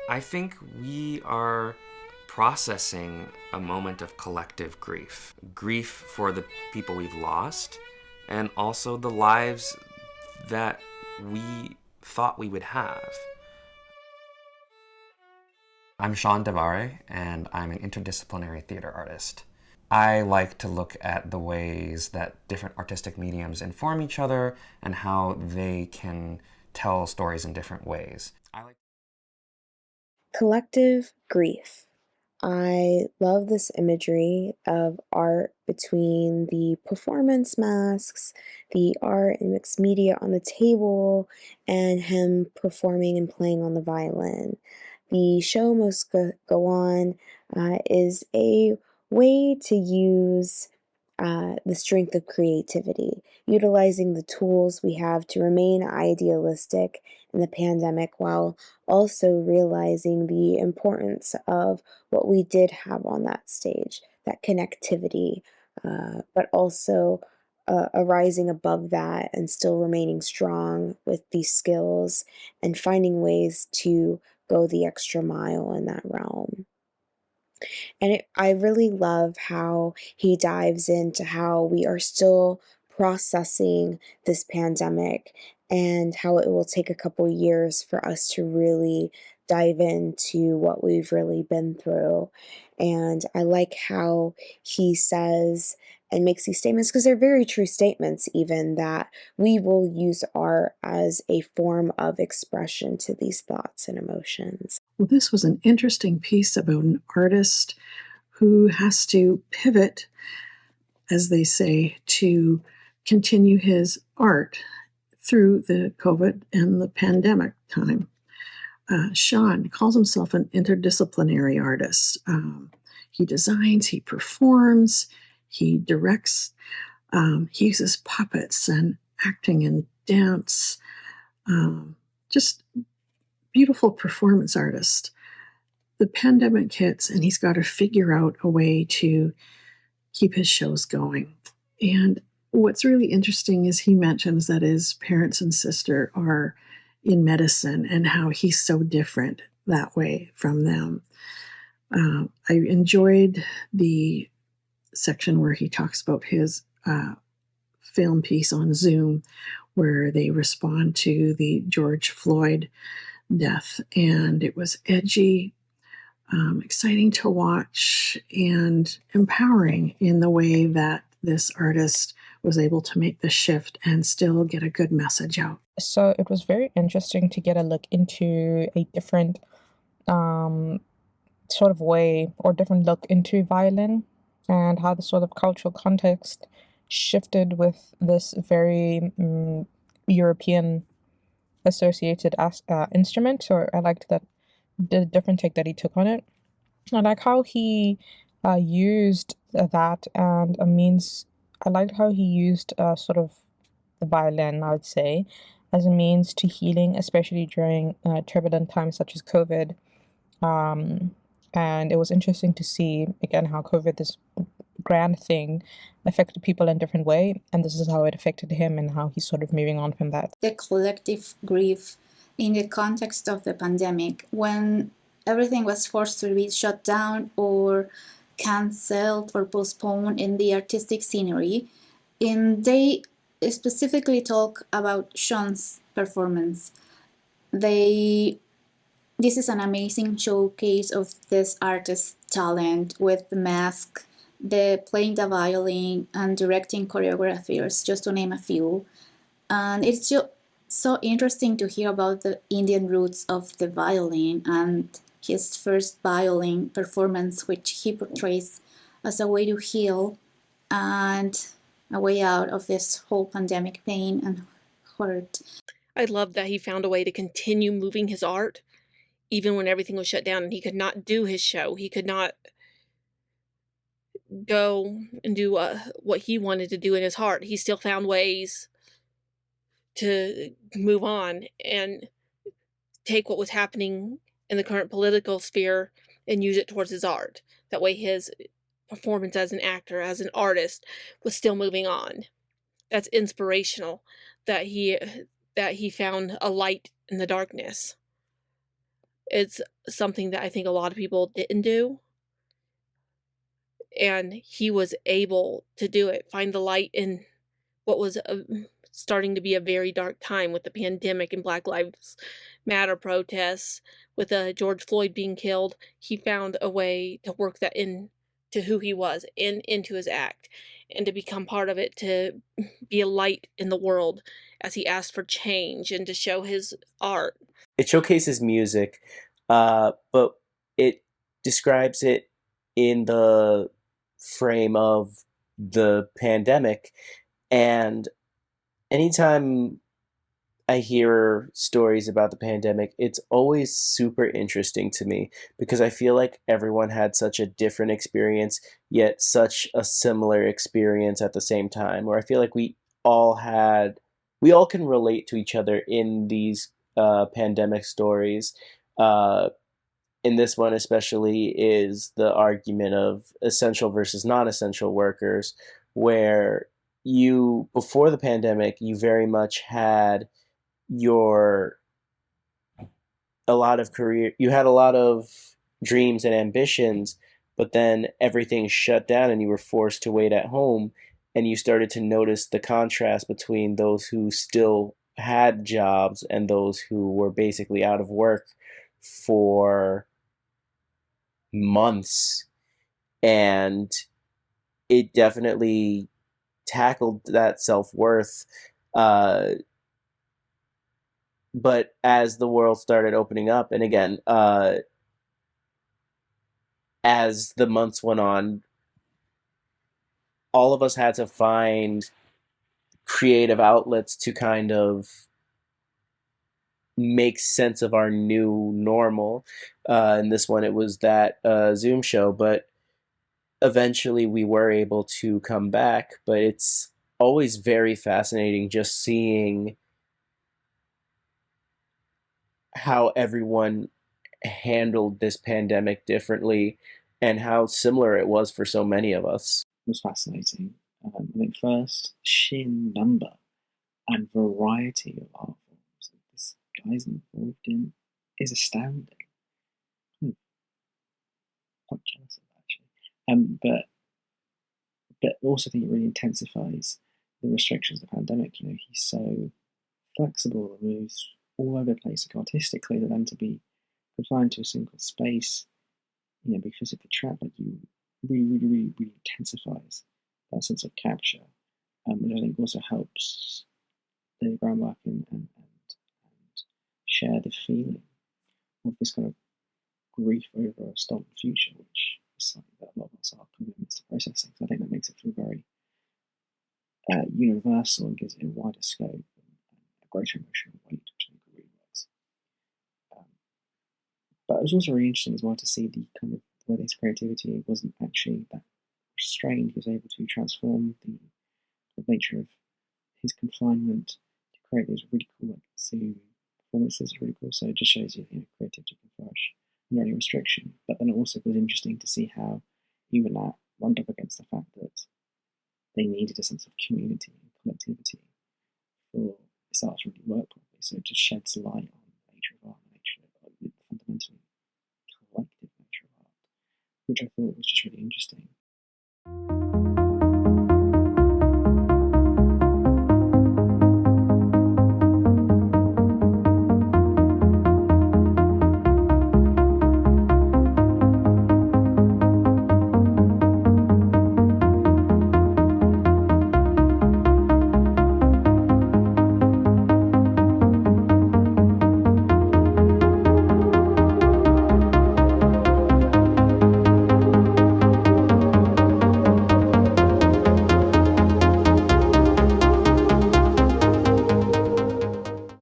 I think we are processing a moment of collective grief. Grief for the people we've lost, and also the lives that we thought we would have. I'm Sean Devare, and I'm an interdisciplinary theater artist. I like to look at the ways that different artistic mediums inform each other and how they can tell stories in different ways. Collective grief. I love this imagery of art between the performance masks, the art and mixed media on the table, and him performing and playing on the violin. The show must go on is a way to use the strength of creativity, utilizing the tools we have to remain idealistic in the pandemic while also realizing the importance of what we did have on that stage, that connectivity, but also arising above that and still remaining strong with these skills and finding ways to go the extra mile in that realm. And I really love how he dives into how we are still processing this pandemic and how it will take a couple years for us to really dive into what we've really been through. And I like how he says and makes these statements because they're very true statements, even that we will use art as a form of expression to these thoughts and emotions. Well, this was an interesting piece about an artist who has to pivot, as they say, to continue his art through the COVID and the pandemic time. Sean calls himself an interdisciplinary artist. He designs, he performs, he directs, he uses puppets and acting and dance. Just beautiful performance artist. The pandemic hits and he's got to figure out a way to keep his shows going. And what's really interesting is he mentions that his parents and sister are in medicine and how he's so different that way from them. I enjoyed the section where he talks about his film piece on Zoom where they respond to the George Floyd death, and it was edgy, exciting to watch, and empowering in the way that this artist was able to make the shift and still get a good message out. So it was very interesting to get a look into a different sort of way or different look into violin and how the sort of cultural context shifted with this very European associated instrument. So I liked that the different take that he took on it. I like how he used that and a means. I liked how he used sort of the violin, I would say, as a means to healing, especially during turbulent times such as COVID. And it was interesting to see again how COVID, this grand thing, affected people in a different way, and this is how it affected him and how he's sort of moving on from that. The collective grief in the context of the pandemic, when everything was forced to be shut down or cancelled or postponed in the artistic scenery, and they specifically talk about Sean's performance. This is an amazing showcase of this artist's talent with the mask, the playing the violin, and directing choreographers, just to name a few. And it's just so interesting to hear about the Indian roots of the violin and his first violin performance, which he portrays as a way to heal and a way out of this whole pandemic pain and hurt. I love that he found a way to continue moving his art even when everything was shut down and he could not do his show. He could not go and do what he wanted to do in his heart. He still found ways to move on and take what was happening in the current political sphere and use it towards his art. That way his performance as an actor, as an artist, was still moving on. That's inspirational that he found a light in the darkness. It's something that I think a lot of people didn't do, and he was able to do it, find the light in what was starting to be a very dark time with the pandemic and Black Lives Matter protests, with George Floyd being killed. He found a way to work that into who he was and into his act, and to become part of it, to be a light in the world as he asked for change and to show his art. It showcases music, but it describes it in the frame of the pandemic. And anytime I hear stories about the pandemic, it's always super interesting to me because I feel like everyone had such a different experience, yet such a similar experience at the same time. Or I feel like we all can relate to each other in these pandemic stories. Uh, in this one, especially, is the argument of essential versus non essential workers, where before the pandemic, you very much had your you had a lot of dreams and ambitions, but then everything shut down and you were forced to wait at home, and you started to notice the contrast between those who still had jobs and those who were basically out of work for months. And it definitely tackled that self-worth. But as the world started opening up, and again, as the months went on, all of us had to find creative outlets to kind of make sense of our new normal. In this one, it was that Zoom show, but eventually we were able to come back. But it's always very fascinating just seeing how everyone handled this pandemic differently and how similar it was for so many of us. Was fascinating. I think first, sheer number and variety of art forms that this guy's involved in is astounding. Quite jealous of that, actually. But also think it really intensifies the restrictions of the pandemic. He's so flexible and moves all over the place artistically that then to be confined to a single space, be physically trapped, like you really intensifies that sense of capture, which I think also helps the groundwork and share the feeling of this kind of grief over a stolen future, which is something that a lot of us are committed to processing. So I think that makes it feel very universal and gives it a wider scope and a greater emotional weight, which I think really works. But it was also really interesting as well to see the kind of whether his creativity wasn't actually that restrained. He was able to transform the nature of his confinement to create these really cool Zoom performances. Really cool. So it just shows you, creativity can flourish under any restriction. But then it also was interesting to see how even that runned up against the fact that they needed a sense of community and collectivity for this art to really work properly. So it just sheds light on the nature of art, the nature of the fundamentally collective nature of art, which I thought was just really interesting.